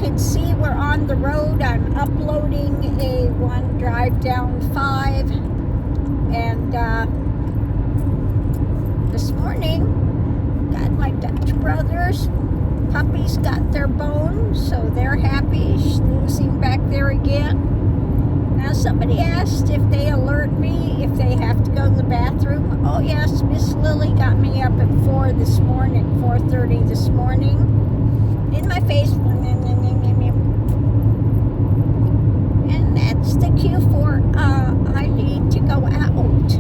can see, we're on the road. I'm uploading a one drive down 5, and this morning got my Dutch brothers. Puppies got their bone, so they're happy, snoozing back there again. Now somebody asked if they alert me if they have to go to the bathroom. Oh yes, Miss Lily got me up at 4 this morning, 4:30 this morning. In my face. And that's the cue for I need to go out.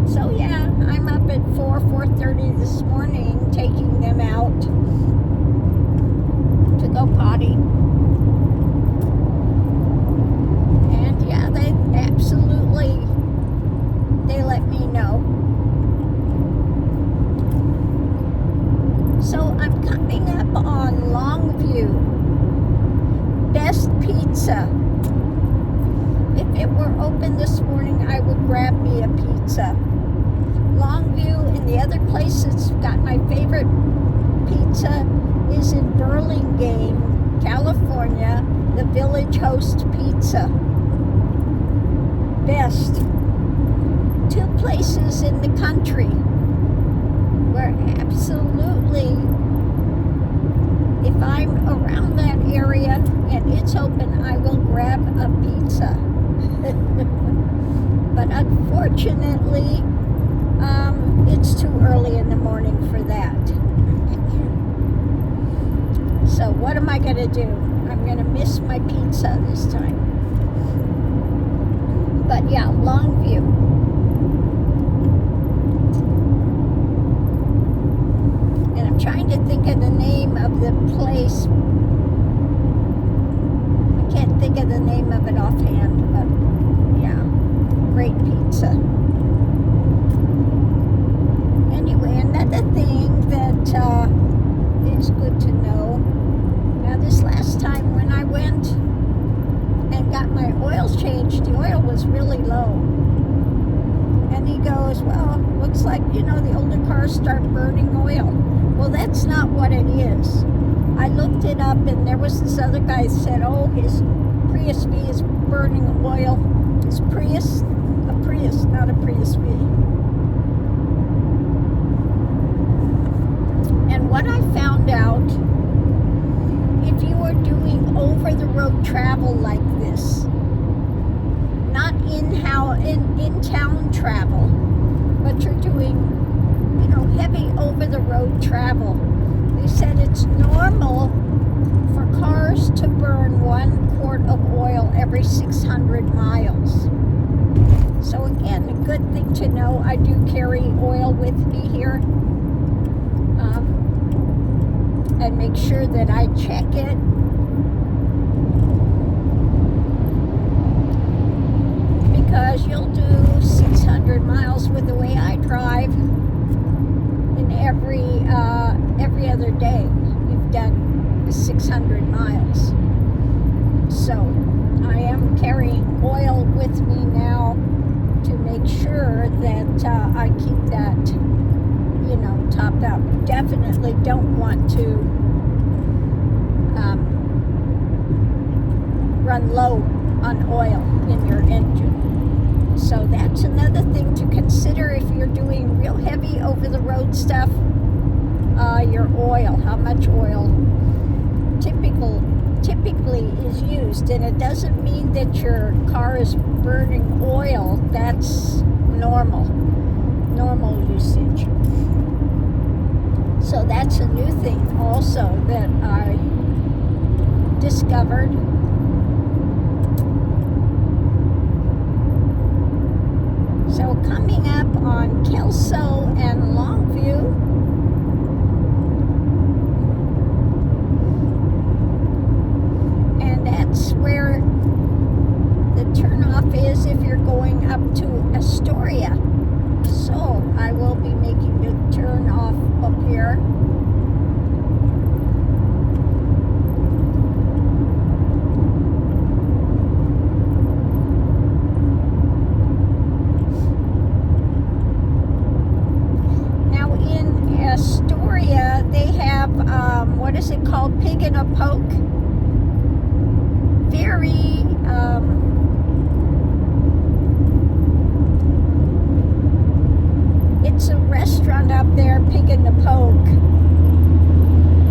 So yeah, I'm up at 4:30 this morning taking them out to go potty. And yeah, they let me know. So I'm coming up on Longview. Best pizza. If it were open this morning, I would grab me a pizza. Longview and the other place that's got my favorite pizza is in Burlingame, California, the Village Host Pizza. Best. 2 places in the country where absolutely, if I'm around that area and it's open, I will grab a pizza. But unfortunately, it's too early in the morning for that. So what am I going to do? I'm going to miss my pizza this time. But yeah, Longview. And I'm trying to think of the name of the place. I can't think of the name of it offhand, but yeah, great pizza. Anyway, another thing that is good to know. Now, this last time when I went and got my oils changed, the oil was really low. And he goes, well, looks like, the older cars start burning oil. Well, that's not what it is. I looked it up, and there was this other guy that said, oh, his Prius V is burning oil. His Prius? A Prius, not a Prius V. And what I found out, if you are doing over-the-road travel like this, not in-town travel, but you're doing, heavy over-the-road travel, they said it's normal for cars to burn 1 quart of oil every 600 miles. So again, a good thing to know, I do carry oil with me here. And make sure that I check it. Because you'll do 600 miles with the way I drive in every other day. We've done 600 miles. So I am carrying oil with me now to make sure that I keep that topped up. Definitely don't want to run low on oil in your engine. So that's another thing to consider if you're doing real heavy over-the-road stuff. Your oil, how much oil typically is used. And it doesn't mean that your car is burning oil. That's normal usage. So that's a new thing also that I discovered. So coming up on Kelso and Longview, and that's where the turnoff is if you're going up to Astoria. So I will be making the turn off up here. Now in what is it called? Pig in a Poke. Very, it's a restaurant up there, Pig in the Poke.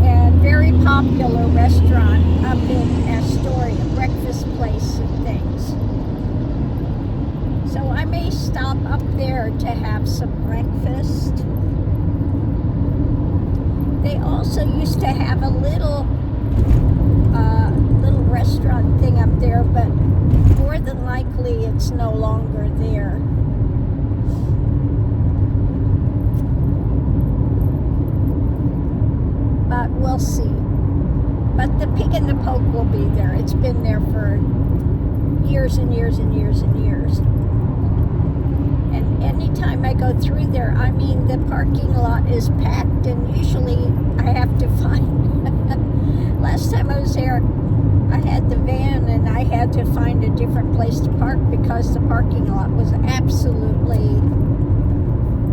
And very popular restaurant up in Astoria, breakfast place and things. So I may stop up there to have some breakfast. They also used to have a little restaurant thing up there, but more than likely it's no longer there. But we'll see. But the Pig in the Poke will be there. It's been there for years and years and years and years. And anytime I go through there, I mean, the parking lot is packed, and usually I have to find. Last time I was there, I had the van and I had to find a different place to park because the parking lot was absolutely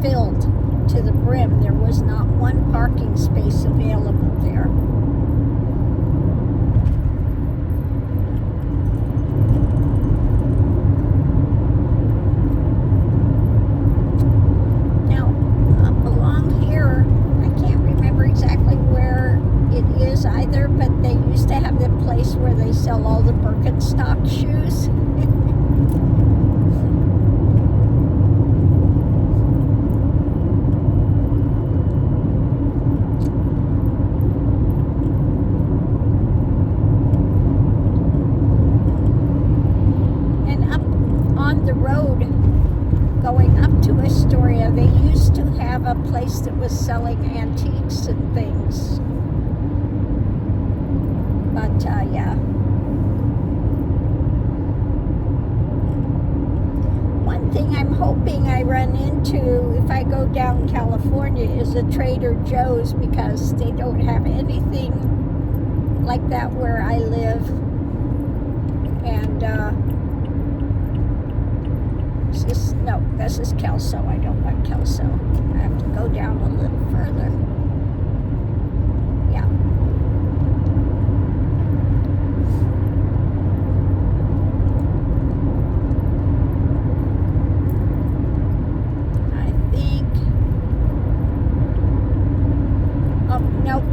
filled to the brim. There was not one parking space available there. Now, up along here, I can't remember exactly where it is either, but they used to have the place where they sell all the Birkenstock shoes. And up on the road going up to Astoria, they used to have a place that was selling antiques and things. But yeah. One thing I'm hoping I run into if I go down California is a Trader Joe's, because they don't have anything like that where I live. And this is Kelso. I don't want Kelso. I have to go down a little further. Yeah. Nope,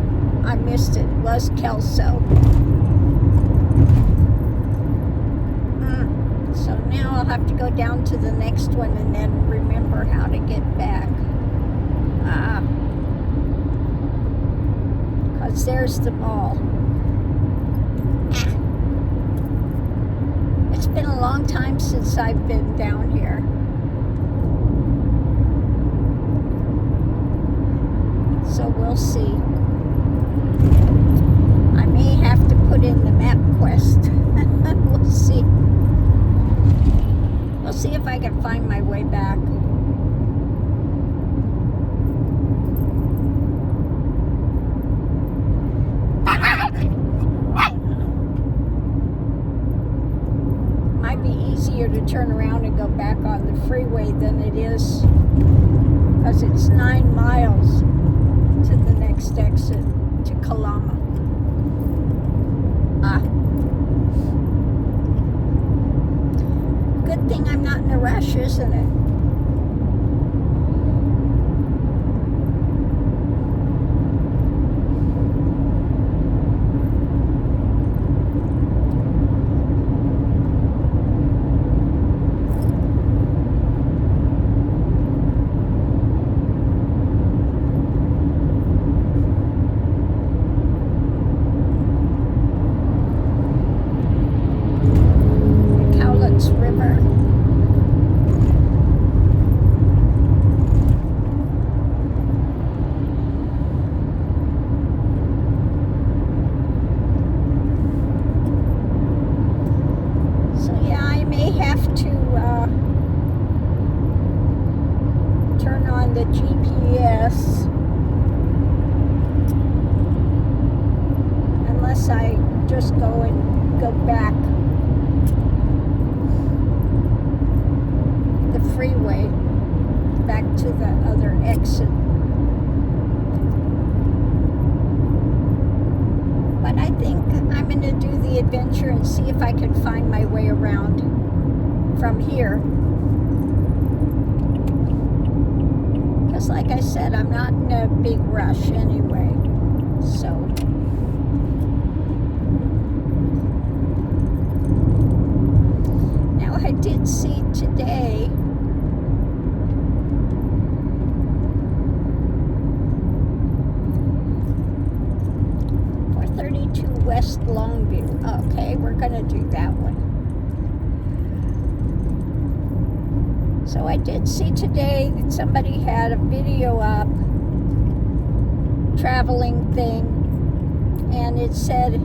I missed it. It was Kelso. So now I'll have to go down to the next one and then remember how to get back. Because there's the mall. It's been a long time since I've been down here. So we'll see. I may have to put in the map quest. We'll see. We'll see if I can find my way back. Might be easier to turn around and go back on the freeway than it is, because it's 9 miles to the next exit, to Kalama. Good thing I'm not in a rush, isn't it? River. So yeah, I may have to turn on the GPS, unless I just go back freeway back to the other exit. going to do the adventure and see if I can find my way around from here. Because like I said, I'm not in a big rush anyway. So now I did see today West Longview. Okay, we're going to do that one. So I did see today that somebody had a video up, traveling thing, and it said,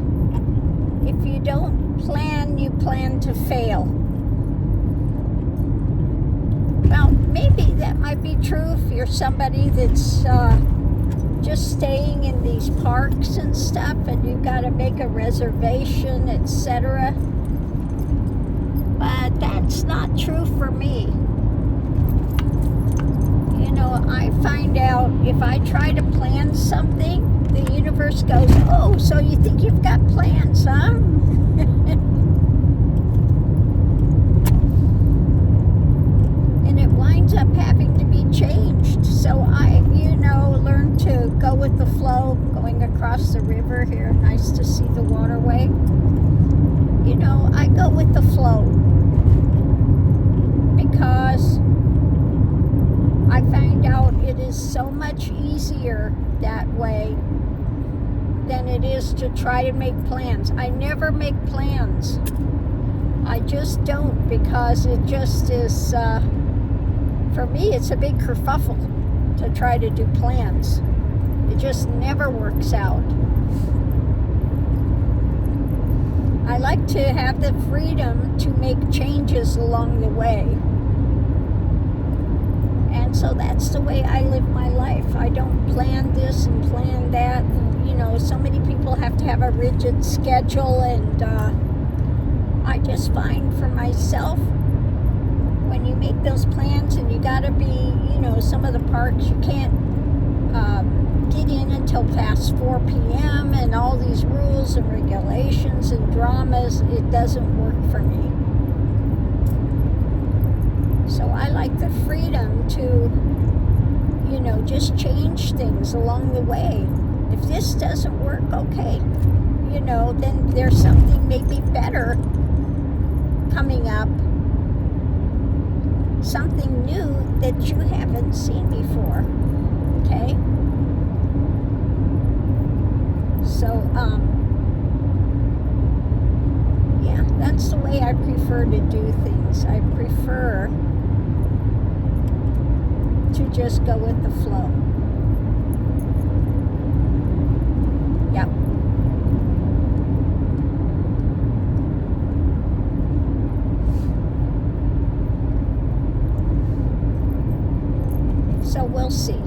if you don't plan, you plan to fail. Well, maybe that might be true if you're somebody that's just staying in these parks and stuff, and you've got to make a reservation, etc. But that's not true for me. You know, I find out if I try to plan something, the universe goes, oh, so you think you've got plans, huh? And it winds up having to be changed. So I, learn to go with the flow, going across the river here. Nice to see the waterway. I go with the flow because I find out it is so much easier that way than it is to try to make plans. I never make plans. I just don't, because it just is, for me, it's a big kerfuffle to try to do plans. It just never works out. I like to have the freedom to make changes along the way. And so that's the way I live my life. I don't plan this and plan that. So many people have to have a rigid schedule, and I just find for myself, when you make those plans, and you got to be, some of the parks you can't get in until past 4 p.m. and all these rules and regulations and dramas, it doesn't work for me. So I like the freedom to, just change things along the way. If this doesn't work, okay, then there's something maybe better coming up. Something new that you haven't seen before, okay? So, yeah, that's the way I prefer to do things. I prefer to just go with the flow. Yep. So we'll see.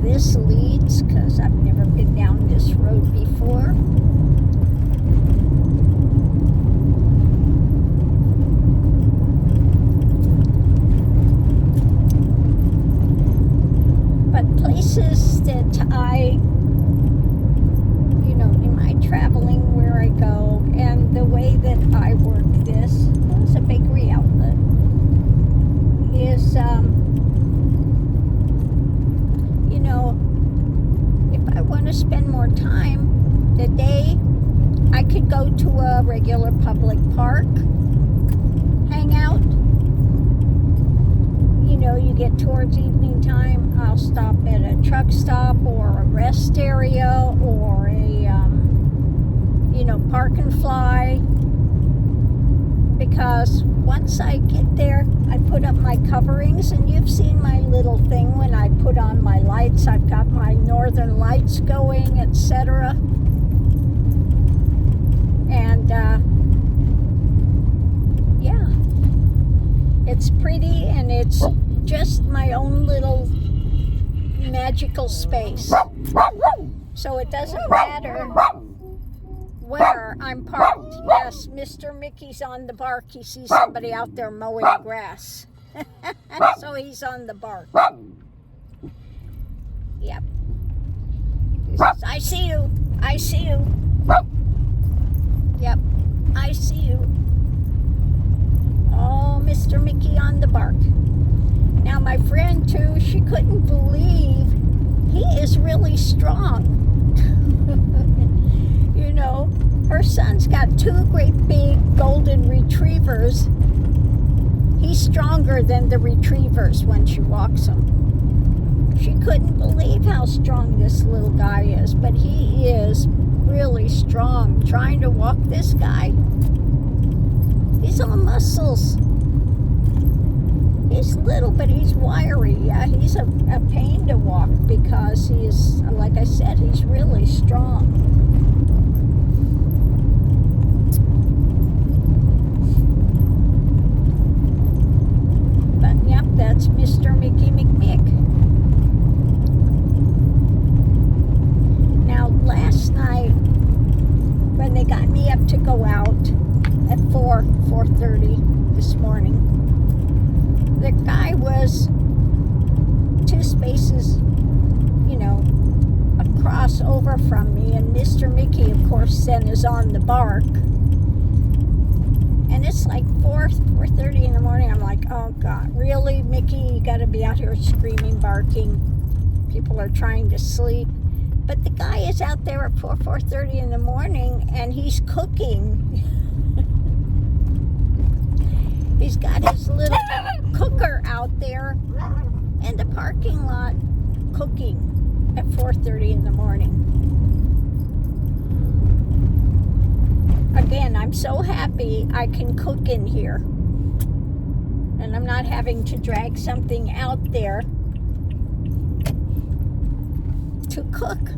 This leads, because I've never been down this road before. But places that I, in my traveling, where I go, and the way that I work this, there's a bakery outlet, is, if I want to spend more time today, I could go to a regular public park, hang out. You get towards evening time, I'll stop at a truck stop or a rest area or a, park and fly. Because once I get there, I put up my coverings, and you've seen my little thing when I put on my lights. I've got my northern lights going, etc. And yeah, it's pretty, and it's just my own little magical space. So it doesn't matter where I'm parked. Yes, Mr. Mickey's on the bark. He sees somebody out there mowing grass. So he's on the bark. Yep. I see you. I see you. Yep. I see you. Oh, Mr. Mickey on the bark. Now my friend too, she couldn't believe he is really strong. Her son's got 2 great big golden retrievers. He's stronger than the retrievers when she walks them. She couldn't believe how strong this little guy is, but he is really strong. Trying to walk this guy, he's all muscles. He's little, but he's wiry. Yeah, he's a pain to walk because he's, like I said, he's really strong. That's Mr. Mickey McMick. Now, last night, when they got me up to go out at 4:30 this morning, the guy was 2 spaces, across over from me, and Mr. Mickey, of course, then is on the bark. And it's like 4:30 in the morning. I'm like, oh God, really, Mickey? You got to be out here screaming, barking. People are trying to sleep. But the guy is out there at 4:30 in the morning, and he's cooking. He's got his little cooker out there in the parking lot cooking at 4:30 in the morning. Again, I'm so happy I can cook in here. And I'm not having to drag something out there to cook.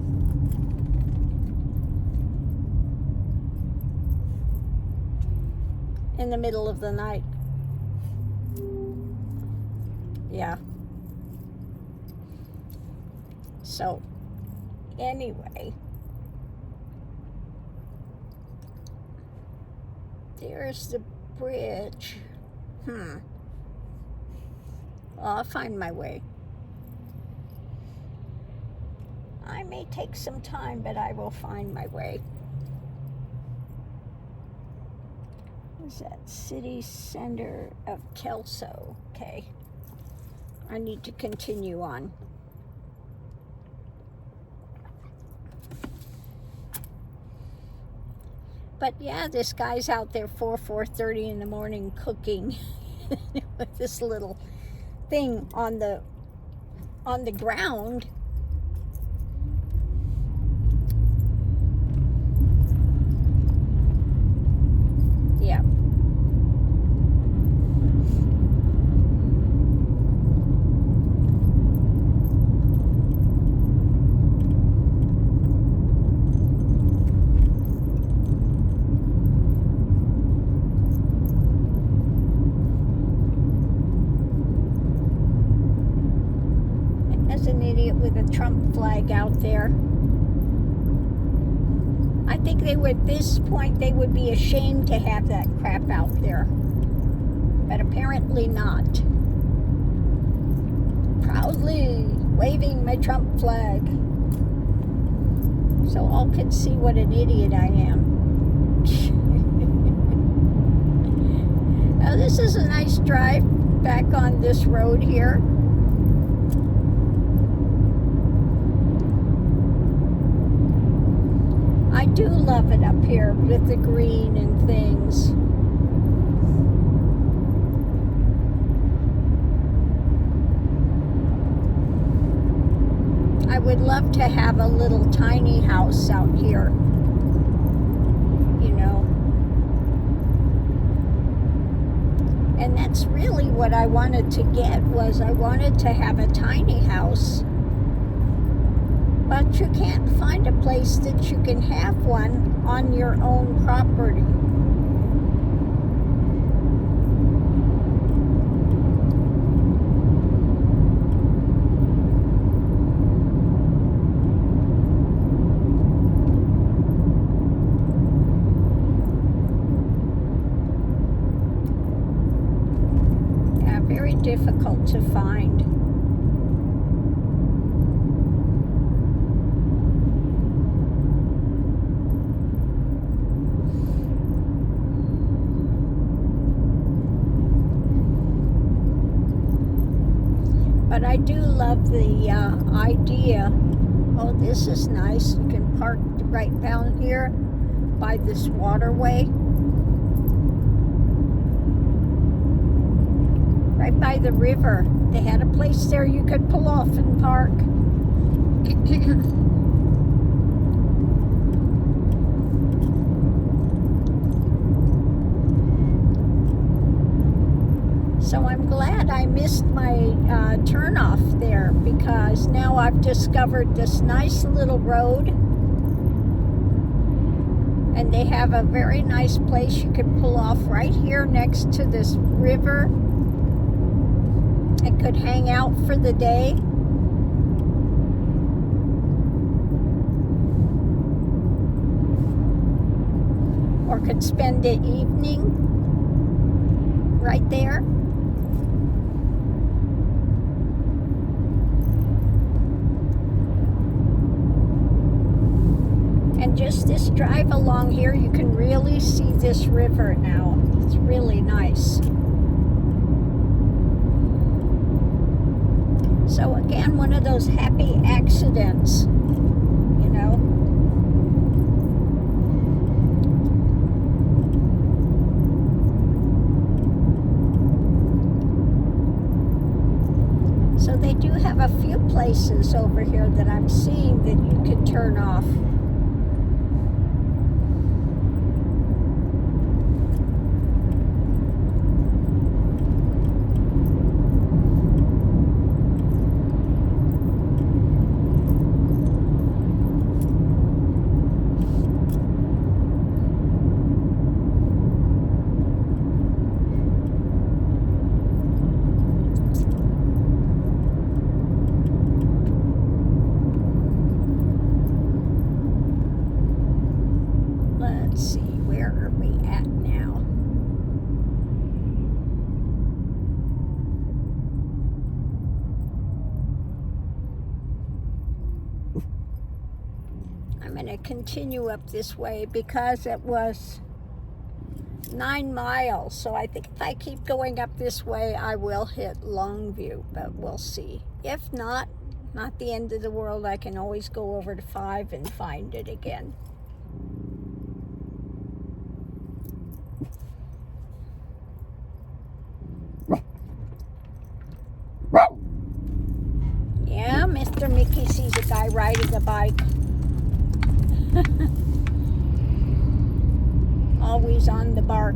In the middle of the night. Yeah. So, anyway. There's the bridge. Well, I'll find my way. I may take some time, but I will find my way. Is that city center of Kelso? Okay. I need to continue on. But yeah, this guy's out there 4:30 in the morning cooking with this little thing on the ground. Yeah. An idiot with a Trump flag out there. I think they would, at this point, they would be ashamed to have that crap out there. But apparently not. Proudly waving my Trump flag. So all can see what an idiot I am. Now this is a nice drive back on this road here. I do love it up here with the green and things. I would love to have a little tiny house out here, you know. And that's really what I wanted to get, was I wanted to have a tiny house. But you can't find a place that you can have one on your own property. Yeah, very difficult to find. But I do love the idea. Oh, this is nice. You can park right down here by this waterway. Right by the river. They had a place there you could pull off and park. So I'm glad I missed my turnoff there, because now I've discovered this nice little road, and they have a very nice place you can pull off right here next to this river and could hang out for the day. Or could spend the evening right there. And just this drive along here, you can really see this river now. It's really nice. So again, one of those happy accidents, you know. So they do have a few places over here that I'm seeing that you can turn off. Let's see, where are we at now? I'm going to continue up this way because it was 9 miles. So I think if I keep going up this way, I will hit Longview, but we'll see. If not the end of the world. I can always go over to 5 and find it again. Yeah, Mr. Mickey sees a guy riding a bike. Always on the bark.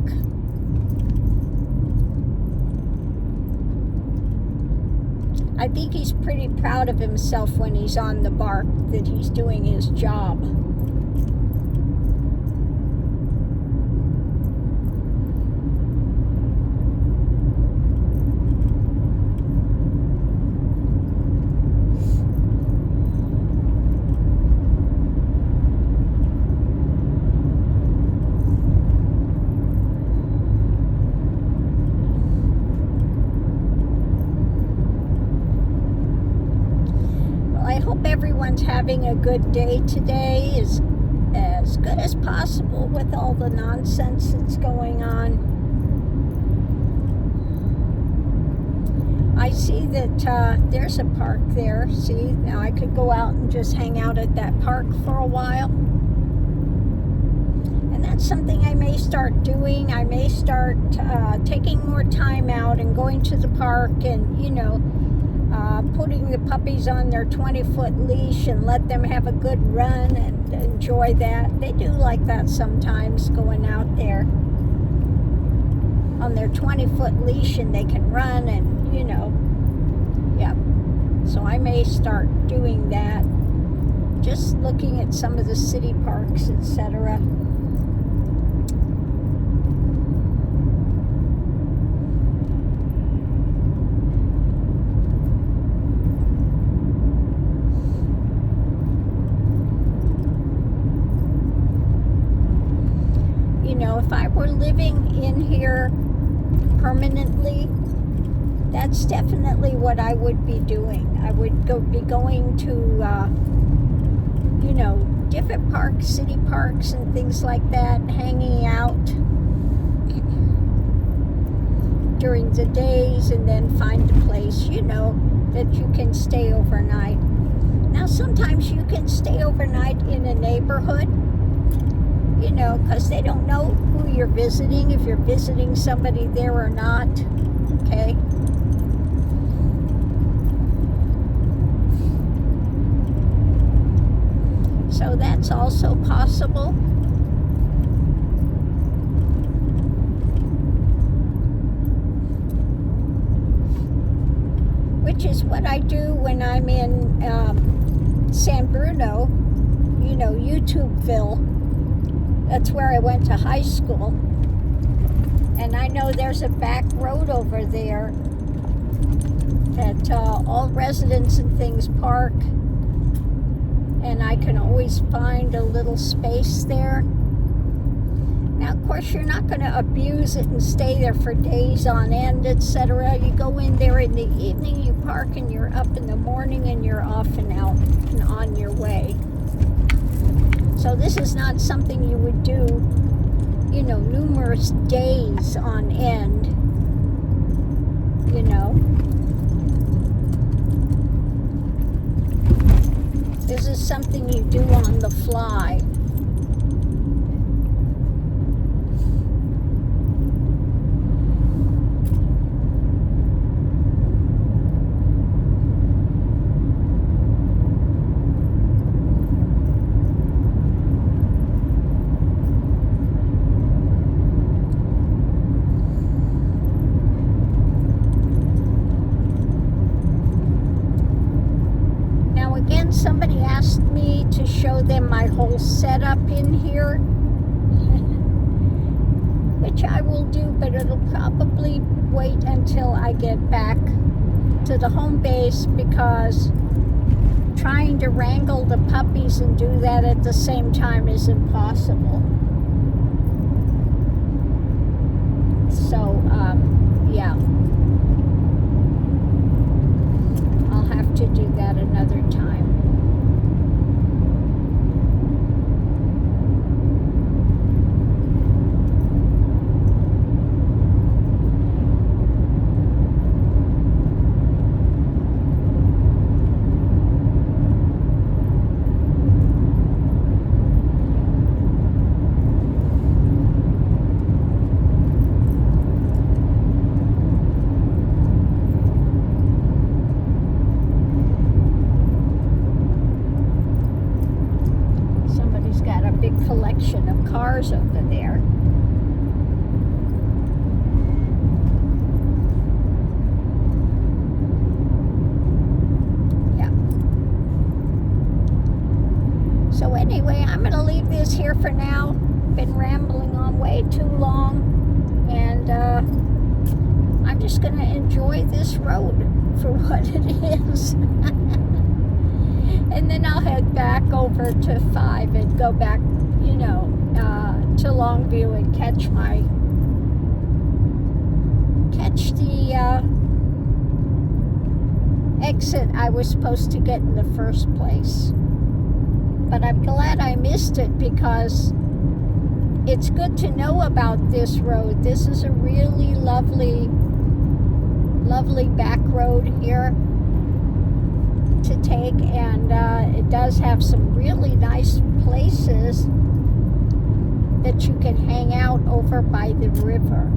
I think he's pretty proud of himself when he's on the bark, that he's doing his job. I hope everyone's having a good day today, as good as possible with all the nonsense that's going on. I see that there's a park there. See, now I could go out and just hang out at that park for a while. And that's something I may start doing. I may start taking more time out and going to the park and, you know, putting the puppies on their 20-foot leash and let them have a good run and enjoy that. They do like that sometimes, going out there on their 20-foot leash, and they can run and, yeah. So I may start doing that, just looking at some of the city parks, etc. If I were living in here permanently, that's definitely what I would be doing. I would be going to, different parks, city parks and things like that, hanging out during the days, and then find a place, that you can stay overnight. Now, sometimes you can stay overnight in a neighborhood, because they don't know who you're visiting, if you're visiting somebody there or not, okay? So that's also possible. Which is what I do when I'm in San Bruno, YouTubeville. That's where I went to high school. And I know there's a back road over there that all residents and things park. And I can always find a little space there. Now, of course, you're not going to abuse it and stay there for days on end, etc. You go in there in the evening, you park, and you're up in the morning, and you're off and out and on your way. So this is not something you would do, numerous days on end, This is something you do on the fly. Somebody asked me to show them my whole setup in here, which I will do, but it'll probably wait until I get back to the home base, because trying to wrangle the puppies and do that at the same time is impossible. So, yeah. I'll have to do that another time. Collection of cars over there. Yeah. So anyway, I'm going to leave this here for now. Been rambling on way too long, and I'm just going to enjoy this road for what it is. And then I'll head back over to 5 and go back, to Longview and catch the exit I was supposed to get in the first place. But I'm glad I missed it, because it's good to know about this road. This is a really lovely back road here to take, and it does have some really nice places that you can hang out over by the river.